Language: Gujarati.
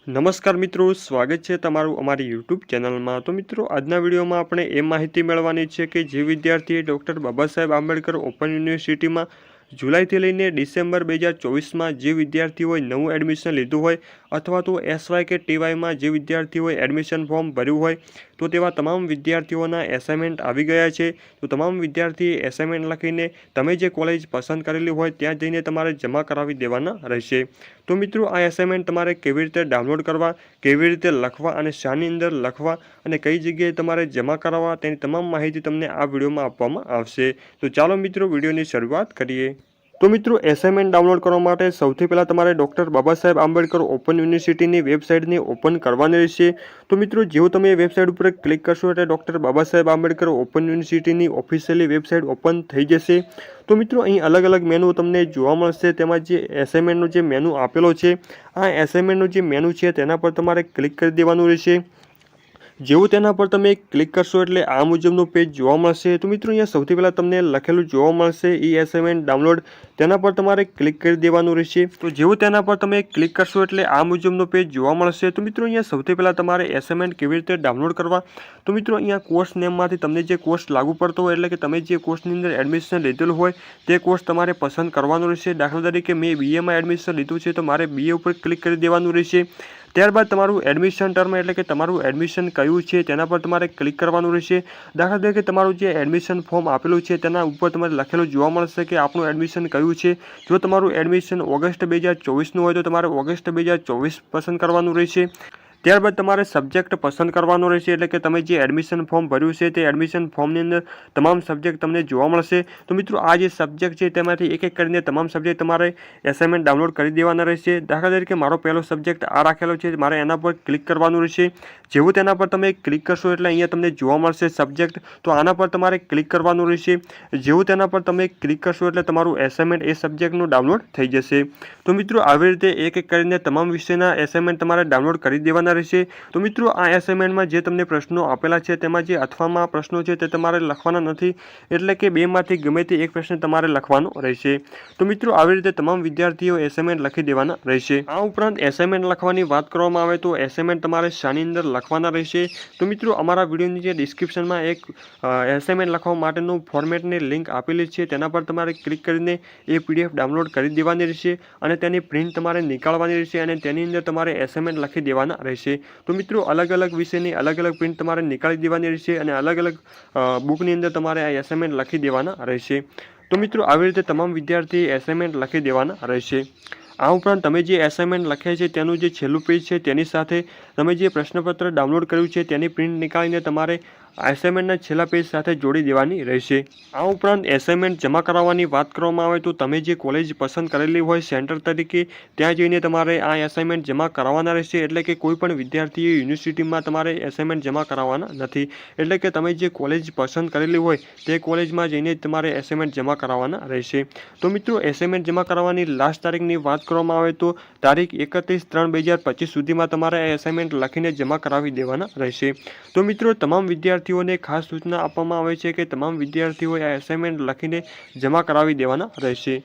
નમસ્કાર મિત્રો, સ્વાગત છે તમારું અમારી યુટ્યુબ ચેનલમાં। તો મિત્રો, આજના વિડીયોમાં આપણે એ માહિતી મેળવવાની છે કે જે વિદ્યાર્થીએ ડૉક્ટર બાબા સાહેબ આંબેડકર ઓપન યુનિવર્સિટીમાં જુલાઈથી લઈને ડિસેમ્બર 2024માં જે વિદ્યાર્થીઓએ નવું એડમિશન લીધું હોય અથવા તો એસવાય કે ટીવાયમાં જે વિદ્યાર્થીઓએ એડમિશન ફોર્મ ભર્યું હોય તો તેવા તમામ વિદ્યાર્થીઓના એસાઇનમેન્ટ આવી ગયા છે। તો તમામ વિદ્યાર્થીએ એસાઇનમેન્ટ લખીને તમે જે કોલેજ પસંદ કરેલી હોય ત્યાં જઈને તમારે જમા કરાવી દેવાના રહેશે। તો મિત્રો, આ એસાઇનમેન્ટ તમારે કેવી રીતે ડાઉનલોડ કરવા, કેવી રીતે લખવા અને શાની અંદર લખવા અને કઈ જગ્યાએ તમારે જમા કરાવવા તેની તમામ માહિતી તમને આ વિડીયોમાં આપવામાં આવશે। તો ચાલો મિત્રો, વિડીયોની શરૂઆત કરીએ। તો મિત્રો, એસાઇનમેન્ટ ડાઉનલોડ કરવા માટે સૌથી પહેલાં તમારે ડૉક્ટર બાબા સાહેબ આંબેડકર ઓપન યુનિવર્સિટીની વેબસાઇટને ઓપન કરવાની રહેશે। તો મિત્રો, જેવું તમે વેબસાઇટ ઉપર ક્લિક કરશો એટલે ડૉક્ટર બાબા સાહેબ આંબેડકર ઓપન યુનિવર્સિટીની ઓફિશિયલી વેબસાઇટ ઓપન થઈ જશે। તો મિત્રો, અહીં અલગ અલગ મેનુ તમને જોવા મળશે। તેમાં જે એસાઇનમેન્ટનો જે મેનુ આપેલો છે, આ એસાઇનમેન્ટનો જે મેનુ છે તેના પર તમારે ક્લિક કરી દેવાનું રહેશે। જેવું તેના પર તમે ક્લિક કરશો એટલે આ મુજબનું પેજ જોવા મળશે। તો મિત્રો, અહીંયા સૌથી પહેલાં તમને લખેલું જોવા મળશે ઈ એસાઇનમેન્ટ ડાઉનલોડ, તેના પર તમારે ક્લિક કરી દેવાનું રહેશે। તો જેવું તેના પર તમે ક્લિક કરશો એટલે આ મુજબનું પેજ જોવા મળશે। તો મિત્રો, અહીંયા સૌથી પહેલાં તમારે એસાઇનમેન્ટ કેવી રીતે ડાઉનલોડ કરવા, તો મિત્રો અહીંયા કોર્સ નેમમાંથી તમને જે કોર્સ લાગુ પડતો હોય એટલે કે તમે જે કોર્સની અંદર એડમિશન લીધેલું હોય તે કોર્સ તમારે પસંદ કરવાનો રહેશે। દાખલા તરીકે મેં બીએમાં એડમિશન લીધું છે તો મારે બીએ ઉપર ક્લિક કરી દેવાનું રહેશે। ત્યારબાદ તમારું એડમિશન ટર્મ એટલે કે તમારું એડમિશન કયું છે તેના પર તમારે ક્લિક કરવાનું રહેશે। દાખલા તરીકે તમારું જે એડમિશન ફોર્મ આપેલું છે તેના ઉપર તમારે લખેલું જોવા મળશે કે આપણું એડમિશન કયું છે। જો તમારું એડમિશન ઓગસ્ટ 2024નું હોય તો તમારે ઓગસ્ટ 2024 પસંદ કરવાનું રહેશે। ત્યારબાદ તમારે સબ્જેક્ટ પસંદ કરવાનો રહેશે એટલે કે તમે જે એડમિશન ફોર્મ ભર્યું છે તે એડમિશન ફોર્મની અંદર તમામ સબ્જેક્ટ તમને જોવા મળશે। તો મિત્રો, આ જે સબ્જેક્ટ છે તેમાંથી એક એક કરીને તમામ સબ્જેક્ટ તમારે એસાઇનમેન્ટ ડાઉનલોડ કરી દેવાના રહેશે। દાખલા તરીકે મારો પહેલો સબ્જેક્ટ આ રાખેલો છે, મારે એના પર ક્લિક કરવાનું રહેશે। જેવું તેના પર તમે ક્લિક કરશો એટલે અહીંયા તમને જોવા મળશે સબ્જેક્ટ, તો આના પર તમારે ક્લિક કરવાનું રહેશે। જેવું તેના પર તમે ક્લિક કરશો એટલે તમારું એસાઇનમેન્ટ એ સબ્જેક્ટનું ડાઉનલોડ થઈ જશે। તો મિત્રો, આવી રીતે એક એક કરીને તમામ વિષયના એસાઇનમેન્ટ તમારે ડાઉનલોડ કરી દેવાના રહેશે। તો મિત્રો, આ એસાઇનમેન્ટમાં જે તમને પ્રશ્નો આપેલા છે તેમાં જે અથવામાં પ્રશ્નો છે તે તમારે લખવાના નથી, એટલે કે બેમાંથી ગમે તે એક પ્રશ્ન તમારે લખવાનો રહેશે। તો મિત્રો, આવી રીતે તમામ વિદ્યાર્થીઓ એસાઇનમેન્ટ લખી દેવાના રહેશે। આ ઉપરાંત એસાઇનમેન્ટ લખવાની વાત કરવામાં આવે તો એસાઇનમેન્ટ તમારે શાની અંદર લખવાના રહેશે, તો મિત્રો અમારા વિડીયોની જે ડિસ્ક્રિપ્શનમાં એક એસાઇનમેન્ટ લખવા માટેનું ફોર્મેટની લિંક આપેલી છે તેના પર તમારે ક્લિક કરીને એ પીડીએફ ડાઉનલોડ કરી દેવાની રહેશે અને તેની પ્રિન્ટ તમારે નીકાળવાની રહેશે અને તેની અંદર તમારે એસાઇનમેન્ટ લખી દેવાના રહેશે। તો મિત્રો, અલગ અલગ વિષયની અલગ અલગ પ્રિન્ટ તમારે નીકાળી દેવાની રહેશે અને અલગ અલગ બુકની અંદર તમારે આ એસાઇનમેન્ટ લખી દેવાના રહેશે। તો મિત્રો, આવી રીતે તમામ વિદ્યાર્થીએ એસાઇનમેન્ટ લખી દેવાના રહેશે। આ ઉપરાંત તમે જે એસાઇનમેન્ટ લખ્યા છે તેનું જે છેલ્લું પેજ છે તેની સાથે તમે જે પ્રશ્નપત્ર ડાઉનલોડ કર્યું છે તેની પ્રિન્ટ નીકાળીને તમારે એસાઇનમેન્ટના છેલ્લા પેજ સાથે જોડી દેવાની રહેશે। આ ઉપરાંત એસાઇનમેન્ટ જમા કરાવવાની વાત કરવામાં આવે તો તમે જે કોલેજ પસંદ કરેલી હોય સેન્ટર તરીકે ત્યાં જઈને તમારે આ એસાઇનમેન્ટ જમા કરાવવાના રહેશે। એટલે કે કોઈ પણ વિદ્યાર્થીએ યુનિવર્સિટીમાં તમારે એસાઇનમેન્ટ જમા કરાવવાના નથી, એટલે કે તમે જે કોલેજ પસંદ કરેલી હોય તે કોલેજમાં જઈને તમારે એસાઇનમેન્ટ જમા કરાવવાના રહેશે। તો મિત્રો, એસાઇનમેન્ટ જમા કરાવવાની લાસ્ટ તારીખની વાત કરવામાં આવે તો તારીખ 31/3/2025 સુધીમાં તમારે આ એસાઇનમેન્ટ લખીને જમા કરાવી દેવાના રહેશે। તો મિત્રો, તમામ વિદ્યાર્થીઓને ખાસ સૂચના આપવામાં આવે છે કે તમામ વિદ્યાર્થીઓએ આ એસાઇનમેન્ટ લખીને જમા કરાવી દેવાના રહેશે।